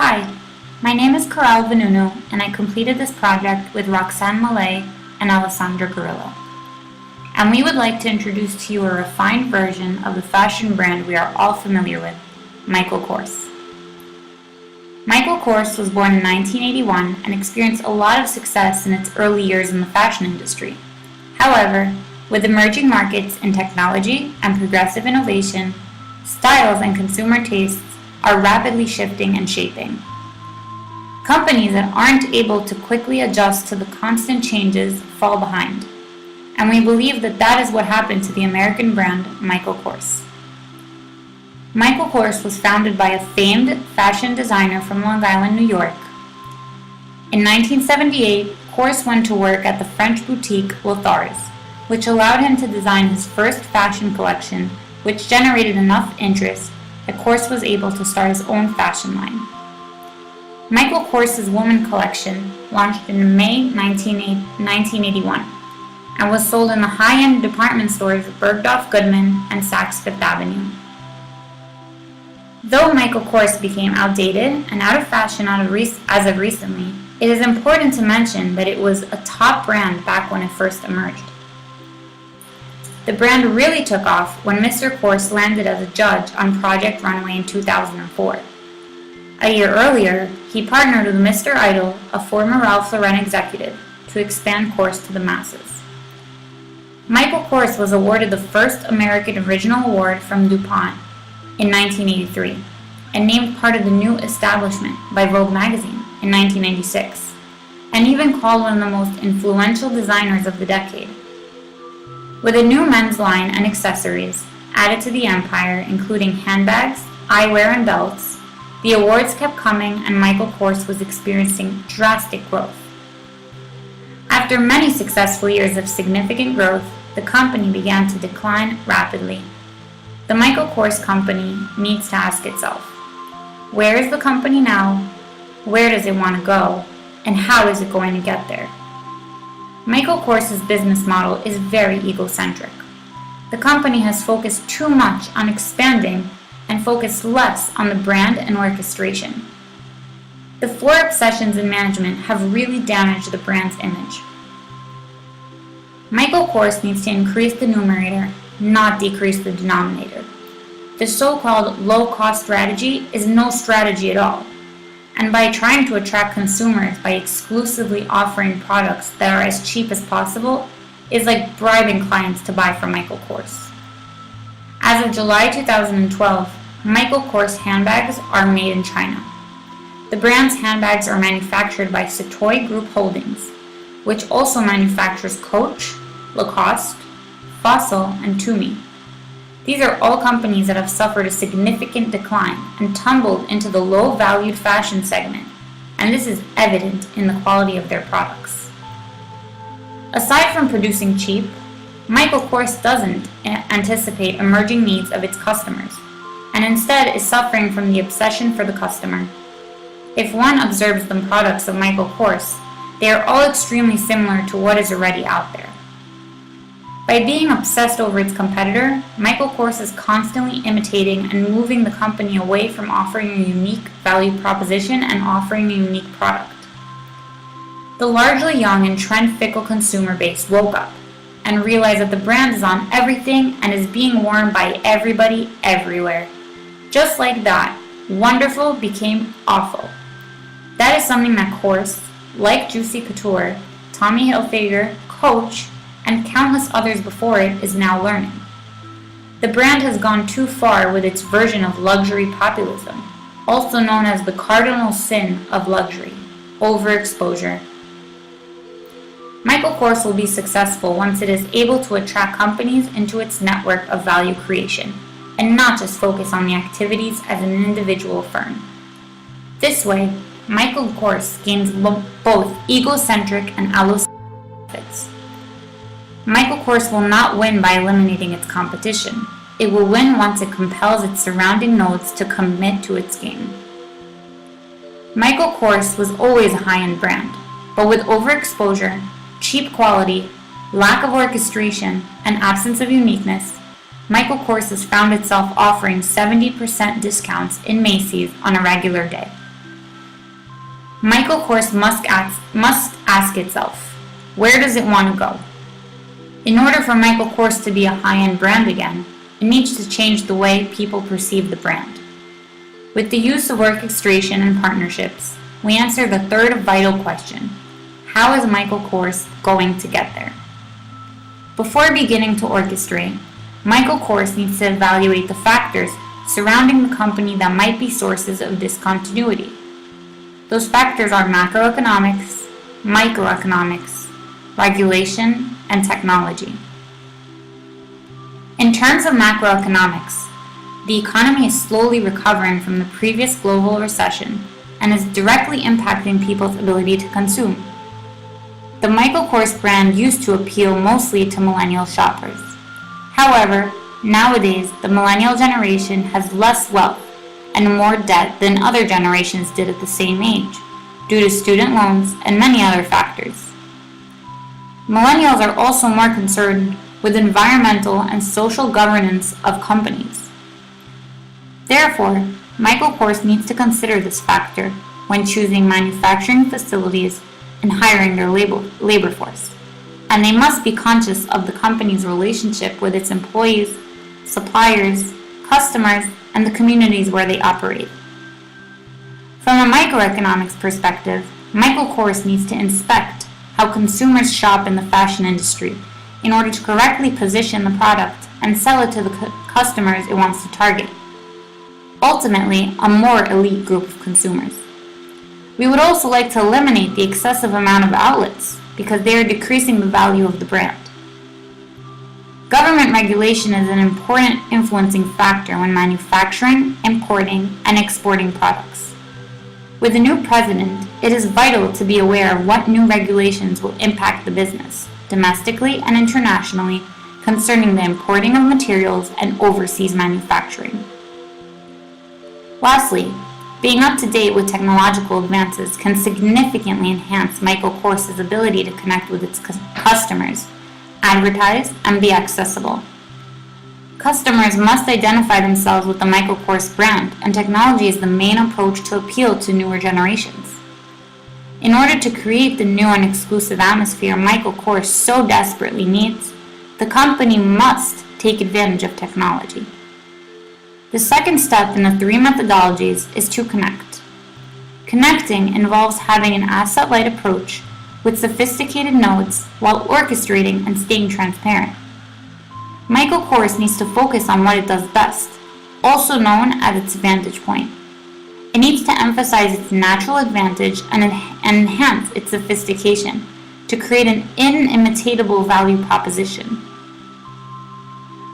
Hi, my name is Coral Venuno, and I completed this project with Roxanne Malay and Alessandra Guerrillo. And we would like to introduce to you a refined version of the fashion brand we are all familiar with, Michael Kors. Michael Kors was born in 1981 and experienced a lot of success in its early years in the fashion industry. However, with emerging markets in technology and progressive innovation, styles and consumer tastes are rapidly shifting and shaping. Companies that aren't able to quickly adjust to the constant changes fall behind, and we believe that that is what happened to the American brand Michael Kors. Michael Kors was founded by a famed fashion designer from Long Island, New York. In 1978, Kors went to work at the French boutique Lotharis, which allowed him to design his first fashion collection, which generated enough interest that Kors was able to start his own fashion line. Michael Kors' woman collection launched in May 1981 and was sold in the high-end department stores Bergdorf Goodman and Saks Fifth Avenue. Though Michael Kors became outdated and out of fashion as of recently, it is important to mention that it was a top brand back when it first emerged. The brand really took off when Mr. Kors landed as a judge on Project Runway in 2004. A year earlier, he partnered with Mr. Idol, a former Ralph Lauren executive, to expand Kors to the masses. Michael Kors was awarded the first American Original Award from DuPont in 1983 and named part of the New Establishment by Vogue magazine in 1996, and even called one of the most influential designers of the decade. With a new men's line and accessories added to the empire, including handbags, eyewear, and belts, the awards kept coming and Michael Kors was experiencing drastic growth. After many successful years of significant growth, the company began to decline rapidly. The Michael Kors company needs to ask itself, where is the company now, where does it want to go, and how is it going to get there? Michael Kors' business model is very egocentric. The company has focused too much on expanding and focused less on the brand and orchestration. The four obsessions in management have really damaged the brand's image. Michael Kors needs to increase the numerator, not decrease the denominator. The so-called low-cost strategy is no strategy at all. And by trying to attract consumers by exclusively offering products that are as cheap as possible is like bribing clients to buy from Michael Kors. As of July 2012, Michael Kors handbags are made in China. The brand's handbags are manufactured by Satoy Group Holdings, which also manufactures Coach, Lacoste, Fossil, and Tumi. These are all companies that have suffered a significant decline and tumbled into the low-valued fashion segment, and this is evident in the quality of their products. Aside from producing cheap, Michael Kors doesn't anticipate emerging needs of its customers, and instead is suffering from the obsession for the customer. If one observes the products of Michael Kors, they are all extremely similar to what is already out there. By being obsessed over its competitor, Michael Kors is constantly imitating and moving the company away from offering a unique value proposition and offering a unique product. The largely young and trend-fickle consumer base woke up and realized that the brand is on everything and is being worn by everybody everywhere. Just like that, wonderful became awful. That is something that Kors, like Juicy Couture, Tommy Hilfiger, Coach, and countless others before it, is now learning. The brand has gone too far with its version of luxury populism, also known as the cardinal sin of luxury, overexposure. Michael Kors will be successful once it is able to attract companies into its network of value creation, and not just focus on the activities as an individual firm. This way, Michael Kors gains both egocentric and allocentric benefits. Michael Kors will not win by eliminating its competition. It will win once it compels its surrounding nodes to commit to its game. Michael Kors was always a high-end brand, but with overexposure, cheap quality, lack of orchestration, and absence of uniqueness, Michael Kors has found itself offering 70% discounts in Macy's on a regular day. Michael Kors must ask itself, where does it want to go? In order for Michael Kors to be a high-end brand again, it needs to change the way people perceive the brand. With the use of orchestration and partnerships, we answer the third vital question: how is Michael Kors going to get there? Before beginning to orchestrate, Michael Kors needs to evaluate the factors surrounding the company that might be sources of discontinuity. Those factors are macroeconomics, microeconomics, regulation, and technology. In terms of macroeconomics, the economy is slowly recovering from the previous global recession and is directly impacting people's ability to consume. The Michael Kors brand used to appeal mostly to millennial shoppers. However, nowadays the millennial generation has less wealth and more debt than other generations did at the same age, due to student loans and many other factors. Millennials are also more concerned with environmental and social governance of companies. Therefore, Michael Kors needs to consider this factor when choosing manufacturing facilities and hiring their labor force, and they must be conscious of the company's relationship with its employees, suppliers, customers, and the communities where they operate. From a microeconomics perspective, Michael Kors needs to inspect how consumers shop in the fashion industry in order to correctly position the product and sell it to the customers it wants to target. Ultimately, a more elite group of consumers. We would also like to eliminate the excessive amount of outlets because they are decreasing the value of the brand. Government regulation is an important influencing factor when manufacturing, importing, and exporting products. With a new president, it is vital to be aware of what new regulations will impact the business, domestically and internationally, concerning the importing of materials and overseas manufacturing. Lastly, being up to date with technological advances can significantly enhance Michael Kors' ability to connect with its customers, advertise, and be accessible. Customers must identify themselves with the Michael Kors brand, and technology is the main approach to appeal to newer generations. In order to create the new and exclusive atmosphere Michael Kors so desperately needs, the company must take advantage of technology. The second step in the three methodologies is to connect. Connecting involves having an asset-light approach with sophisticated nodes while orchestrating and staying transparent. Michael Kors needs to focus on what it does best, also known as its vantage point. It needs to emphasize its natural advantage and enhance its sophistication to create an inimitable value proposition.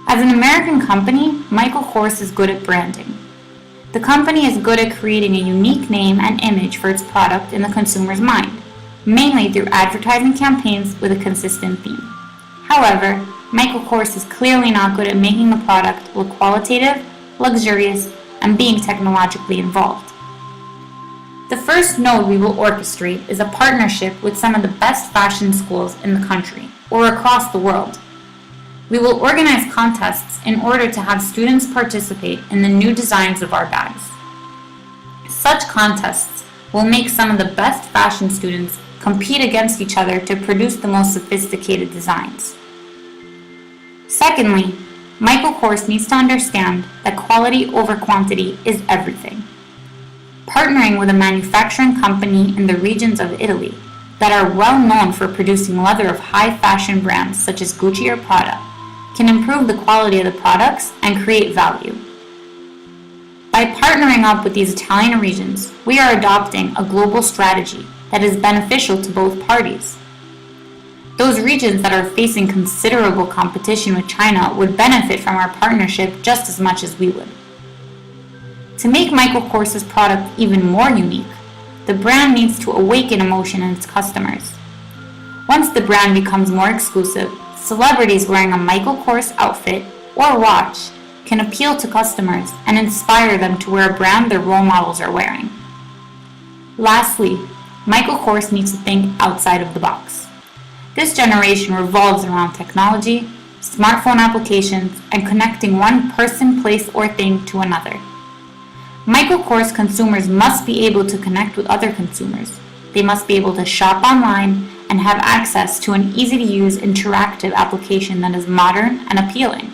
As an American company, Michael Kors is good at branding. The company is good at creating a unique name and image for its product in the consumer's mind, mainly through advertising campaigns with a consistent theme. However, Michael Kors is clearly not good at making the product look qualitative, luxurious, and being technologically involved. The first node we will orchestrate is a partnership with some of the best fashion schools in the country, or across the world. We will organize contests in order to have students participate in the new designs of our bags. Such contests will make some of the best fashion students compete against each other to produce the most sophisticated designs. Secondly, Michael Kors needs to understand that quality over quantity is everything. Partnering with a manufacturing company in the regions of Italy that are well known for producing leather of high fashion brands such as Gucci or Prada can improve the quality of the products and create value. By partnering up with these Italian regions, we are adopting a global strategy that is beneficial to both parties. Those regions that are facing considerable competition with China would benefit from our partnership just as much as we would. To make Michael Kors' product even more unique, the brand needs to awaken emotion in its customers. Once the brand becomes more exclusive, celebrities wearing a Michael Kors outfit or watch can appeal to customers and inspire them to wear a brand their role models are wearing. Lastly, Michael Kors needs to think outside of the box. This generation revolves around technology, smartphone applications, and connecting one person, place, or thing to another. Michael Kors consumers must be able to connect with other consumers, they must be able to shop online and have access to an easy-to-use interactive application that is modern and appealing.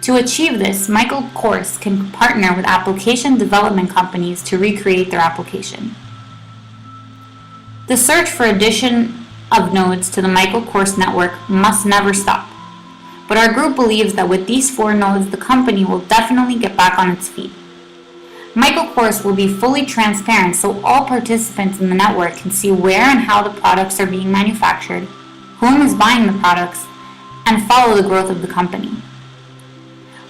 To achieve this, Michael Kors can partner with application development companies to recreate their application. The search for addition of nodes to the Michael Kors network must never stop. But our group believes that with these 4 nodes, the company will definitely get back on its feet. Michael Kors will be fully transparent so all participants in the network can see where and how the products are being manufactured, whom is buying the products, and follow the growth of the company.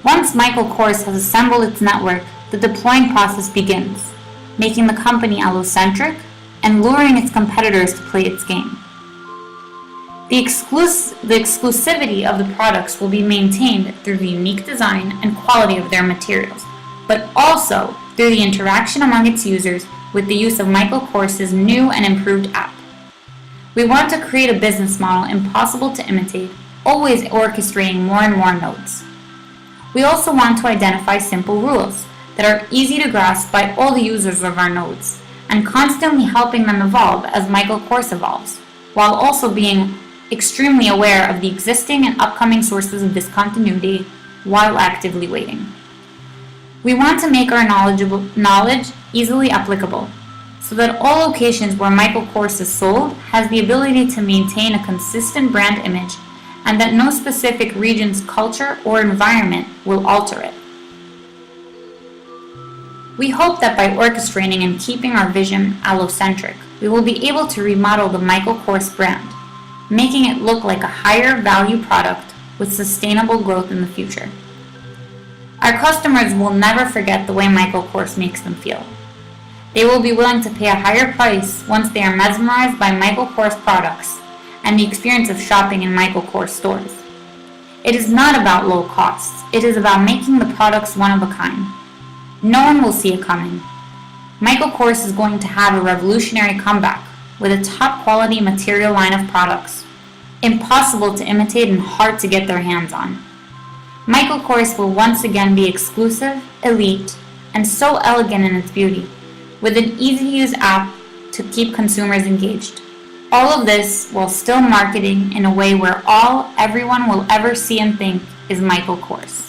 Once Michael Kors has assembled its network, the deploying process begins, making the company allocentric and luring its competitors to play its game. The exclusivity of the products will be maintained through the unique design and quality of their materials, but also through the interaction among its users with the use of Michael Kors' new and improved app. We want to create a business model impossible to imitate, always orchestrating more and more nodes. We also want to identify simple rules that are easy to grasp by all the users of our nodes, and constantly helping them evolve as Michael Kors evolves, while also being extremely aware of the existing and upcoming sources of discontinuity while actively waiting. We want to make our knowledge easily applicable, so that all locations where Michael Kors is sold has the ability to maintain a consistent brand image, and that no specific region's culture or environment will alter it. We hope that by orchestrating and keeping our vision allocentric, we will be able to remodel the Michael Kors brand, making it look like a higher value product with sustainable growth in the future. Our customers will never forget the way Michael Kors makes them feel. They will be willing to pay a higher price once they are mesmerized by Michael Kors products and the experience of shopping in Michael Kors stores. It is not about low costs. It is about making the products one of a kind. No one will see it coming. Michael Kors is going to have a revolutionary comeback with a top quality material line of products, impossible to imitate and hard to get their hands on. Michael Kors will once again be exclusive, elite, and so elegant in its beauty, with an easy-to-use app to keep consumers engaged. All of this while still marketing in a way where all everyone will ever see and think is Michael Kors.